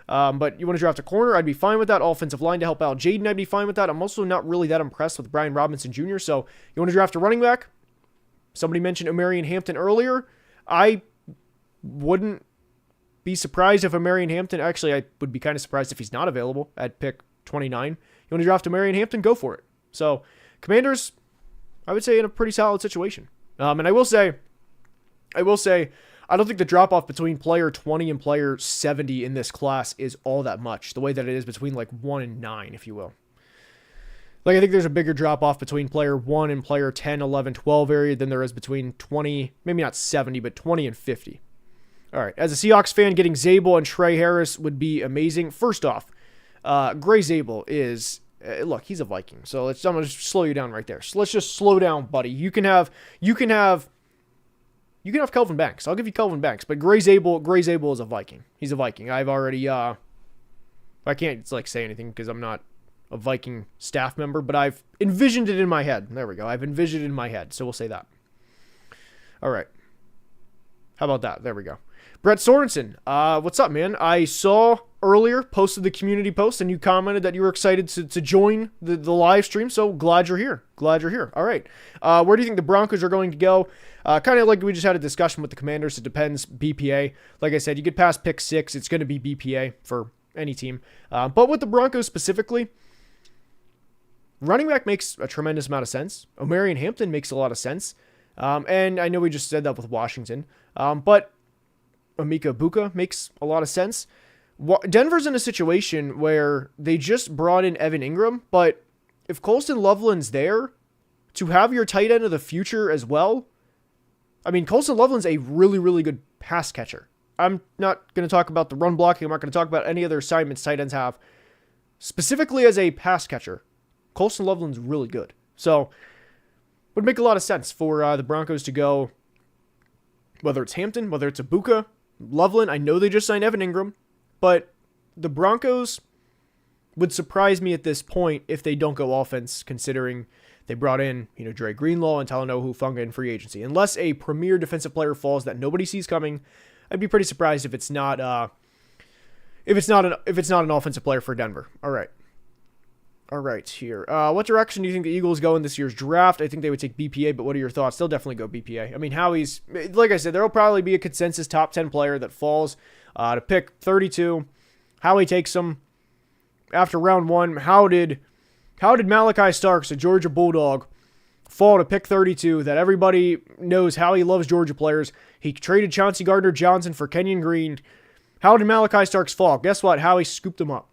But you want to draft a corner, I'd be fine with that. Offensive line to help out Jaden, I'd be fine with that. I'm also not really that impressed with Brian Robinson Jr., so you want to draft a running back? Somebody mentioned Omarion Hampton earlier. I wouldn't be surprised if Omarion Hampton, actually I would be kind of surprised if he's not available at pick 29. You want to draft Omarion Hampton? Go for it. So Commanders, I would say in a pretty solid situation. And I will say, I don't think the drop-off between player 20 and player 70 in this class is all that much, the way that it is between like 1 and 9, if you will. Like, I think there's a bigger drop-off between player 1 and player 10, 11, 12 area than there is between 20, maybe not 70, but 20 and 50. All right, as a Seahawks fan, getting Zabel and Trey Harris would be amazing. First off, Gray Zabel is, look, he's a Viking, so I'm going to slow you down right there. So let's just slow down, buddy. You can have Kelvin Banks. I'll give you Kelvin Banks, but Gray Zabel is a Viking. He's a Viking. I've already, I can't say anything because I'm not a Viking staff member, but I've envisioned it in my head. There we go. I've envisioned it in my head, so we'll say that. All right. How about that? There we go. Brett Sorensen, what's up, man? I saw earlier, posted the community post, and you commented that you were excited to join the live stream, so glad you're here. All right. Where do you think the Broncos are going to go? Kind of like we just had a discussion with the Commanders. It depends. BPA. Like I said, you get past pick 6, it's going to be BPA for any team. But with the Broncos specifically, running back makes a tremendous amount of sense. Omarion Hampton makes a lot of sense. And I know we just said that with Washington. But Emeka Egbuka makes a lot of sense. Denver's in a situation where they just brought in Evan Ingram, but if Colston Loveland's there to have your tight end of the future as well, I mean, Colston Loveland's a really, really good pass catcher. I'm not going to talk about the run blocking. I'm not going to talk about any other assignments tight ends have. Specifically as a pass catcher, Colston Loveland's really good. So, would make a lot of sense for the Broncos to go, whether it's Hampton, whether it's Egbuka, Loveland. I know they just signed Evan Ingram, but the Broncos would surprise me at this point if they don't go offense, considering they brought in, Dre Greenlaw and Talanoa Hufanga in free agency. Unless a premier defensive player falls that nobody sees coming, I'd be pretty surprised if it's not an offensive player for Denver. All right, here. What direction do you think the Eagles go in this year's draft? I think they would take BPA, but what are your thoughts? They'll definitely go BPA. I mean, Howie's, like I said, there will probably be a consensus top 10 player that falls to pick 32. Howie takes them after round 1. How did Malachi Starks, a Georgia Bulldog, fall to pick 32 that everybody knows Howie loves Georgia players? He traded Chauncey Gardner-Johnson for Kenyon Green. How did Malachi Starks fall? Guess what? Howie scooped him up.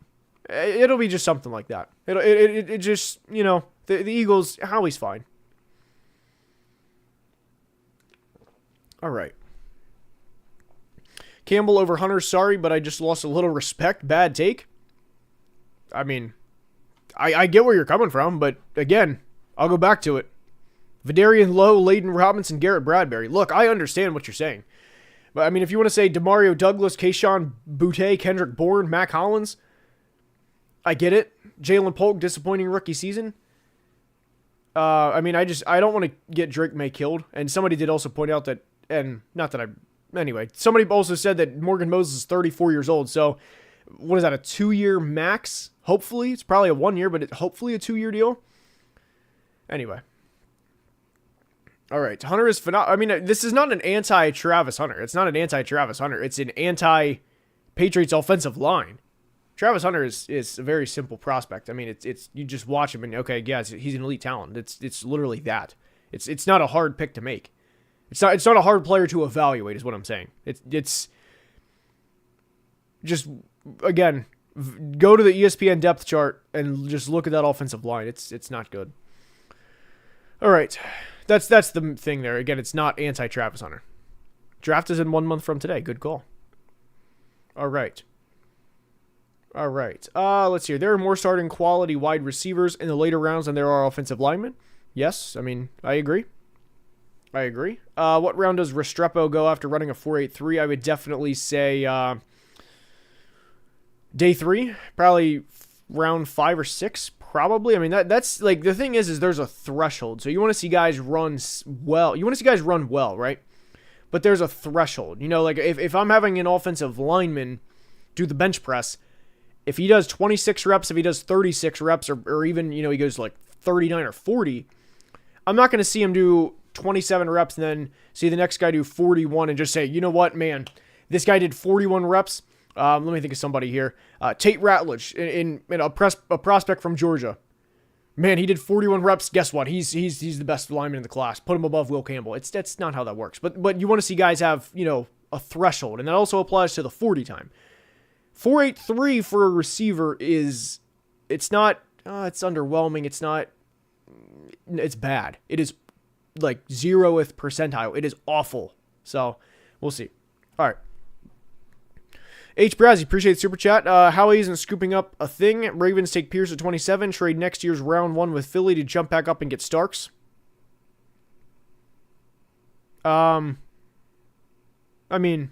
It'll be just something like that. It just, the Eagles, Howie's fine. All right. Campbell over Hunter, sorry, but I just lost a little respect. Bad take. I mean, I get where you're coming from, but again, I'll go back to it. Vidarian Lowe, Layden Robinson, Garrett Bradbury. Look, I understand what you're saying. But I mean, if you want to say DeMario Douglas, Keyshawn Boutte, Kendrick Bourne, Mac Hollins, I get it. Jalen Polk, disappointing rookie season. I mean, I don't want to get Drake May killed. And somebody did also point out that and not that anyway, somebody also said that Morgan Moses is 34 years old. So what is that, a 2-year max? Hopefully. It's probably a 1 year, but hopefully a 2-year deal. Anyway. All right. Hunter is phenomenal. I mean, this is not an anti-Travis Hunter. It's not an anti-Travis Hunter. It's an anti-Patriots offensive line. Travis Hunter is a very simple prospect. I mean, it's you just watch him and, okay, yeah, he's an elite talent. It's literally that. It's not a hard pick to make. It's not a hard player to evaluate, is what I'm saying. It's just, again, go to the ESPN depth chart and just look at that offensive line. It's not good. All right. That's the thing there. Again, it's not anti-Travis Hunter. Draft is in 1 month from today. Good call. All right. Let's see here. There are more starting quality wide receivers in the later rounds than there are offensive linemen. Yes, I mean, I agree. What round does Restrepo go after running a 4.83? I would definitely say day 3, probably round 5 or 6, probably. I mean, that's like, the thing is there's a threshold. So you want to see guys run well. You want to see guys run well, right? But there's a threshold. You know, like if I'm having an offensive lineman do the bench press, if he does 26 reps, if he does 36 reps, or even, you know, he goes like 39 or 40, I'm not going to see him do 27 reps and then see the next guy do 41 and just say, you know what, man, this guy did 41 reps. Let me think of somebody here. Tate Ratledge, in a prospect from Georgia. Man, he did 41 reps. Guess what? He's the best lineman in the class. Put him above Will Campbell. That's not how that works. But you want to see guys have, you know, a threshold, and that also applies to the 40 time. 4.83 for a receiver it's not, it's underwhelming. It's bad. It is like 0th percentile. It is awful. So we'll see. All right. H. Brazzy, appreciate the super chat. Howie isn't scooping up a thing. Ravens take Pierce at 27. Trade next year's round 1 with Philly to jump back up and get Starks. I mean,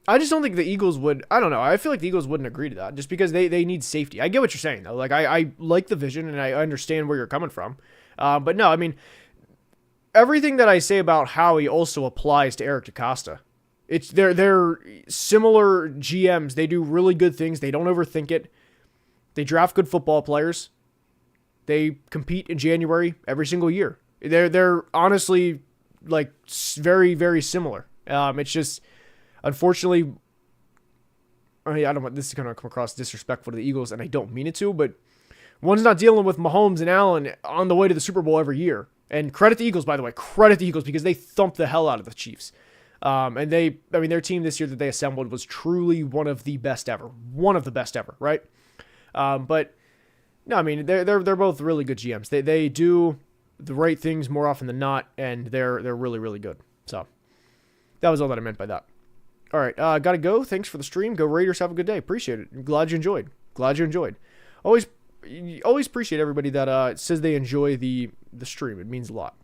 I just don't think the Eagles would. I don't know. I feel like the Eagles wouldn't agree to that just because they need safety. I get what you're saying, though. Like, I like the vision and I understand where you're coming from. But no, I mean, everything that I say about Howie also applies to Eric DeCosta. They're similar GMs. They do really good things. They don't overthink it. They draft good football players. They compete in January every single year. They're honestly like very, very similar. It's just, unfortunately, I mean, I don't want this is going to come across disrespectful to the Eagles, and I don't mean it to, but one's not dealing with Mahomes and Allen on the way to the Super Bowl every year. And credit the Eagles, by the way. Credit the Eagles because they thumped the hell out of the Chiefs. And their team this year that they assembled was truly one of the best ever. One of the best ever, right? But no, I mean, they're both really good GMs. They do the right things more often than not, and they're really, really good. So that was all that I meant by that. All right, gotta go. Thanks for the stream. Go Raiders. Have a good day. Appreciate it. Glad you enjoyed. Always appreciate everybody that says they enjoy the stream. It means a lot.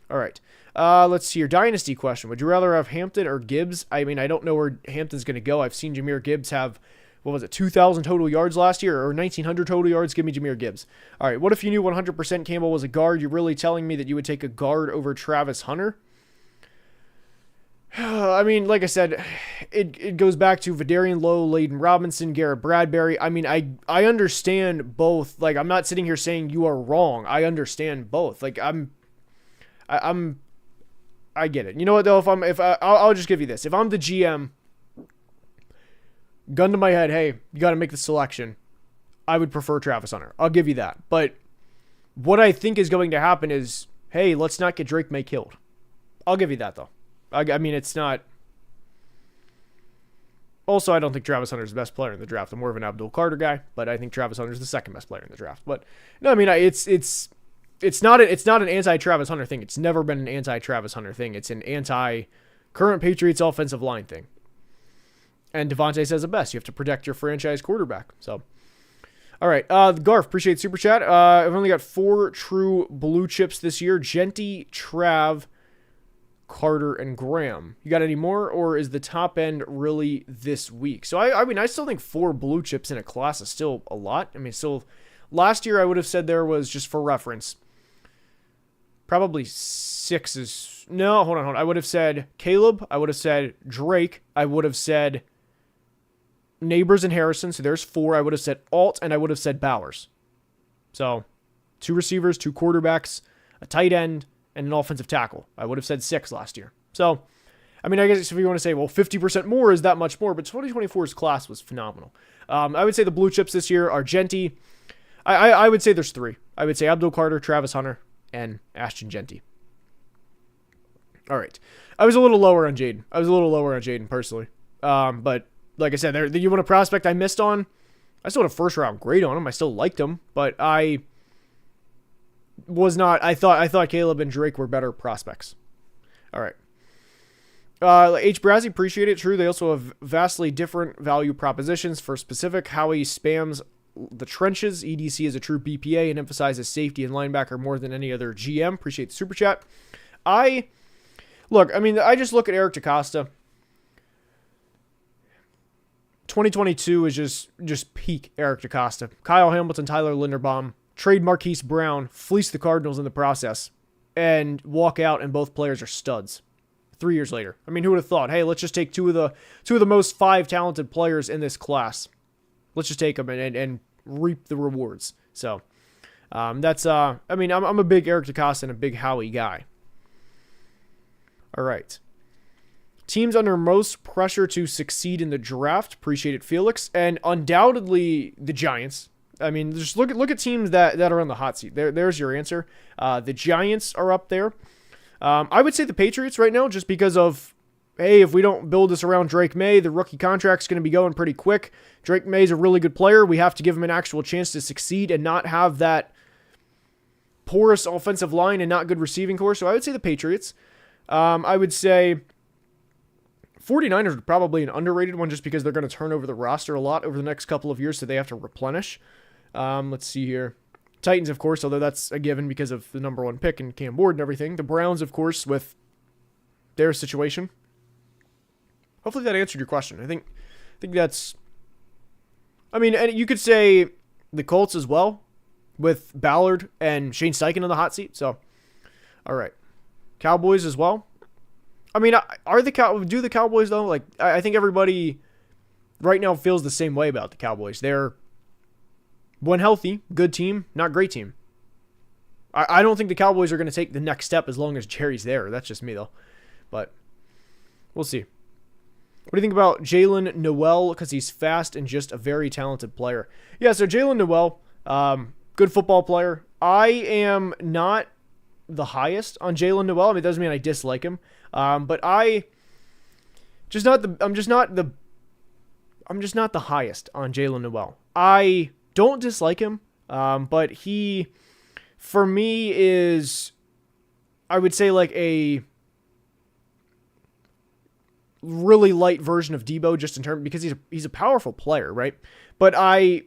All right. Let's see your dynasty question. Would you rather have Hampton or Gibbs? I mean, I don't know where Hampton's going to go. I've seen Jahmyr Gibbs have, 2,000 total yards last year or 1,900 total yards? Give me Jahmyr Gibbs. All right. What if you knew 100% Campbell was a guard? You're really telling me that you would take a guard over Travis Hunter? I mean, like I said, it goes back to Vidarian Lowe, Layden Robinson, Garrett Bradbury. I mean, I understand both. Like, I'm not sitting here saying you are wrong. I understand both. Like, I get it. You know what though? I'll just give you this. If I'm the GM, gun to my head, hey, you got to make the selection. I would prefer Travis Hunter. I'll give you that. But what I think is going to happen is, hey, let's not get Drake May killed. I'll give you that though. I mean, it's not. Also, I don't think Travis Hunter is the best player in the draft. I'm more of an Abdul Carter guy, but I think Travis Hunter is the second best player in the draft. But no, I mean, it's not an anti-Travis Hunter thing. It's never been an anti-Travis Hunter thing. It's an anti-current Patriots offensive line thing. And Devontae says it best. You have to protect your franchise quarterback. So, all right. Garf, appreciate super chat. I've only got 4 true blue chips this year. Genty, Trav, Carter, and Graham. You got any more, or is the top end really this week? So, I mean, I still think 4 blue chips in a class is still a lot. I mean, still, last year I would have said there was, just for reference, probably 6 is No, hold on. I would have said Caleb. I would have said Drake. I would have said Neighbors and Harrison. So there's 4. I would have said Alt, and I would have said Bowers. So 2 receivers, 2 quarterbacks, a tight end, and an offensive tackle. I would have said 6 last year. So, I mean, I guess if you want to say, well, 50% more is that much more, but 2024's class was phenomenal. I would say the blue chips this year are Genty. I would say there's 3. I would say Abdul Carter, Travis Hunter, and Ashton Genty. All right. I was a little lower on Jaden. Personally. But like I said, you want a prospect I missed on? I still had a first round grade on him. I still liked him, but I was not. I thought Caleb and Drake were better prospects. All right. H. Brazzy, appreciate it. True, they also have vastly different value propositions. For specific, Howie spams the trenches. EDC is a true BPA and emphasizes safety and linebacker more than any other GM. Appreciate the super chat. I just look at Eric DeCosta. 2022 is just peak Eric DeCosta. Kyle Hamilton, Tyler Linderbaum, trade Marquise Brown, fleece the Cardinals in the process, and walk out and both players are studs. 3 years later. I mean, who would have thought, hey, let's just take two of the most 5 talented players in this class. Let's just take them and reap the rewards. So, I'm a big Eric DeCosta and a big Howie guy. All right. Teams under most pressure to succeed in the draft. Appreciate it, Felix. And undoubtedly, the Giants. I mean, just look at teams that are on the hot seat. There's your answer. The Giants are up there. I would say the Patriots right now, just because of, hey, if we don't build this around Drake May, the rookie contract's going to be going pretty quick. Drake May's a really good player. We have to give him an actual chance to succeed and not have that porous offensive line and not good receiving core. So I would say the Patriots. I would say 49ers are probably an underrated one just because they're going to turn over the roster a lot over the next couple of years, so they have to replenish. Let's see here. Titans, of course, although that's a given because of the number 1 pick and Cam Ward and everything. The Browns, of course, with their situation. Hopefully that answered your question. I think that's... I mean, and you could say the Colts as well, with Ballard and Shane Steichen on the hot seat. So, all right. Cowboys as well. I mean, do the Cowboys, though? Like, I think everybody right now feels the same way about the Cowboys. They're, when healthy, good team, not great team. I don't think the Cowboys are going to take the next step as long as Jerry's there. That's just me, though. But we'll see. What do you think about Jalen Noel? Because he's fast and just a very talented player. Yeah, so Jalen Noel, good football player. I am not the highest on Jalen Noel. I mean, it doesn't mean I dislike him. But I'm just not the highest on Jalen Noel. I don't dislike him, but he, for me, is, I would say, like a really light version of Debo, just in terms, because he's a powerful player, right? But I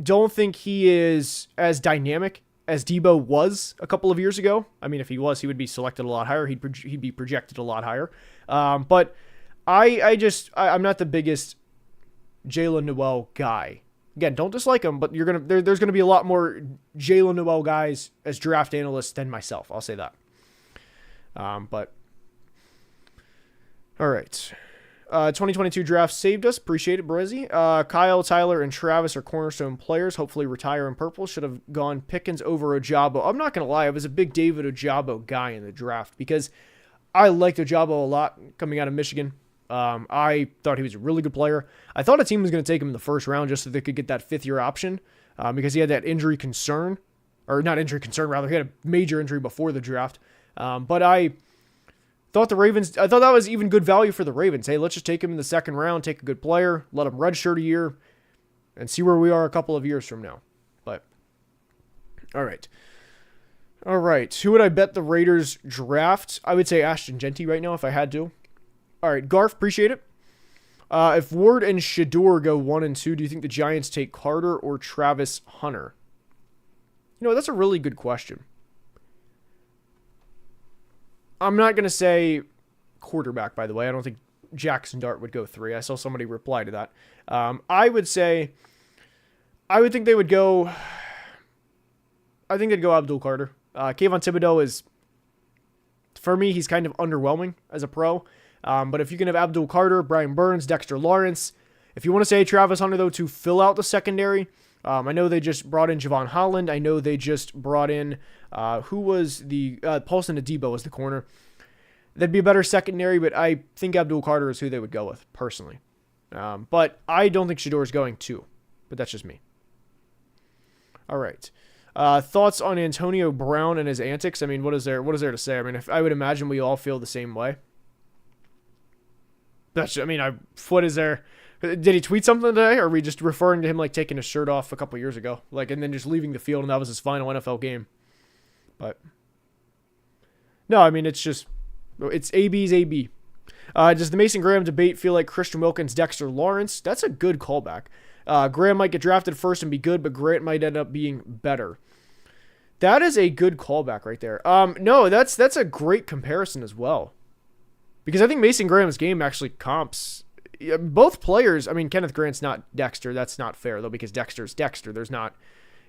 don't think he is as dynamic as Debo was a couple of years ago. I mean, if he was, he would be selected a lot higher. He'd be projected a lot higher. But I'm not the biggest Jalen Noel guy. Again, don't dislike him, but there's gonna be a lot more Jalen Noel guys as draft analysts than myself. I'll say that. But all right. 2022 draft saved us. Appreciate it, Brezzy. Kyle, Tyler, and Travis are cornerstone players. Hopefully retire in purple. Should have gone Pickens over Ojabo. I'm not going to lie. I was a big David Ojabo guy in the draft because I liked Ojabo a lot coming out of Michigan. I thought he was a really good player. I thought a team was going to take him in the first round just so they could get that 5th-year option because he had that injury concern. Or not injury concern, rather. He had a major injury before the draft. But I thought that was even good value for the Ravens. Hey, let's just take him in the 2nd round, take a good player, let him redshirt a year, and see where we are a couple of years from now. But, all right. Who would I bet the Raiders draft? I would say Ashton Genty right now if I had to. All right, Garf, appreciate it. If Ward and Shador go 1 and 2, do you think the Giants take Carter or Travis Hunter? That's a really good question. I'm not going to say quarterback, by the way. I don't think Jackson Dart would go 3. I saw somebody reply to that. I would think they would go, I think they'd go Abdul Carter. Kayvon Thibodeau is For me, he's kind of underwhelming as a pro. But if you can have Abdul Carter, Brian Burns, Dexter Lawrence, if you want to say Travis Hunter, though, to fill out the secondary, I know they just brought in Javon Holland. I know they just brought in, who was the, Paulson Adebo was the corner. That'd be a better secondary, but I think Abdul Carter is who they would go with, personally. But I don't think Shedeur is going to, but that's just me. All right. Thoughts on Antonio Brown and his antics? I mean, what is there to say? I mean, I would imagine we all feel the same way. What is there? Did he tweet something today? Or are we just referring to him like taking his shirt off a couple years ago? Like, and then just leaving the field and that was his final NFL game. But, no, I mean, it's AB's AB. Does the Mason Graham debate feel like Christian Wilkins, Dexter Lawrence? That's a good callback. Graham might get drafted first and be good, but Grant might end up being better. That is a good callback right there. No, that's a great comparison as well. Because I think Mason Graham's game actually comps both players. I mean, Kenneth Grant's not Dexter. That's not fair, though, because Dexter's Dexter. There's not...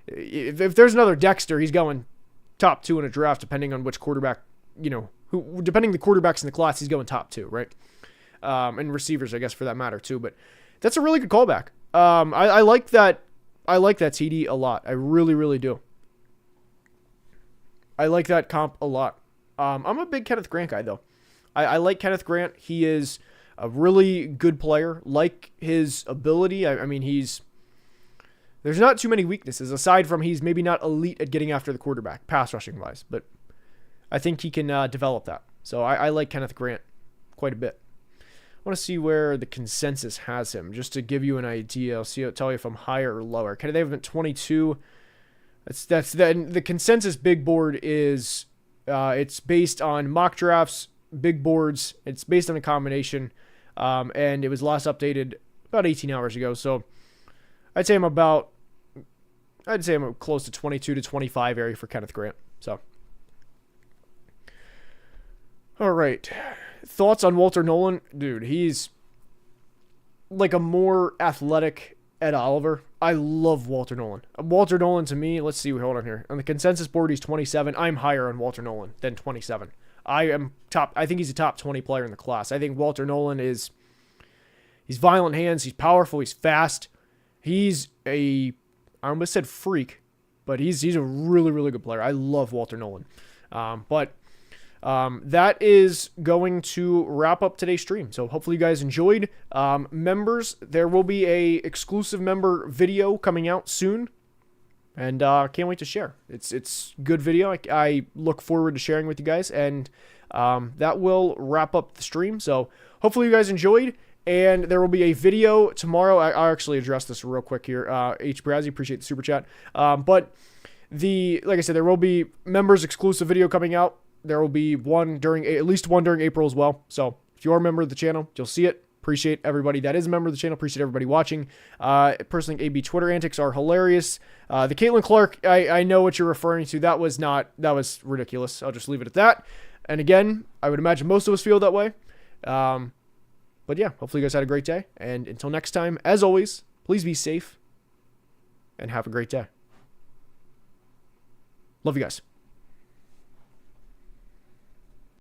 If there's another Dexter, he's going top 2 in a draft, depending on which quarterback, depending the quarterbacks in the class, he's going top 2, right? And receivers, I guess, for that matter, too. But that's a really good callback. I like that. I like that TD a lot. I really, really do. I like that comp a lot. I'm a big Kenneth Grant guy, though. I like Kenneth Grant. He is a really good player. Like his ability. I mean, there's not too many weaknesses, aside from he's maybe not elite at getting after the quarterback, pass rushing wise. But I think he can develop that. So I like Kenneth Grant quite a bit. I want to see where the consensus has him, just to give you an idea. I'll tell you if I'm higher or lower. They have him at 22. The consensus big board is it's based on mock drafts, big boards. It's based on a combination, and it was last updated about 18 hours ago. So I'd say I'm close to 22 to 25 area for Kenneth Grant. So, all right. Thoughts on Walter Nolan? Dude, he's like a more athletic Ed Oliver. I love Walter Nolan. Walter Nolan, to me, let's see, hold on here. On the consensus board, he's 27. I'm higher on Walter Nolan than 27. I think he's a top 20 player in the class. I think Walter Nolan he's violent hands, he's powerful, he's fast. He's I almost said freak, but he's a really, really good player. I love Walter Nolan. That is going to wrap up today's stream. So hopefully you guys enjoyed. Members, there will be a exclusive member video coming out soon, and can't wait to share. It's good video. I look forward to sharing with you guys, and that will wrap up the stream. So hopefully you guys enjoyed, and there will be a video tomorrow. I'll actually address this real quick here. H. Brazzy, appreciate the super chat. But like I said, there will be members exclusive video coming out. There will be at least one during April as well. So if you are a member of the channel, you'll see it. Appreciate everybody that is a member of the channel. Appreciate everybody watching. Personally, think AB Twitter antics are hilarious. The Caitlin Clark, I know what you're referring to. That was ridiculous. I'll just leave it at that. And again, I would imagine most of us feel that way. But yeah, hopefully you guys had a great day. And until next time, as always, please be safe and have a great day. Love you guys.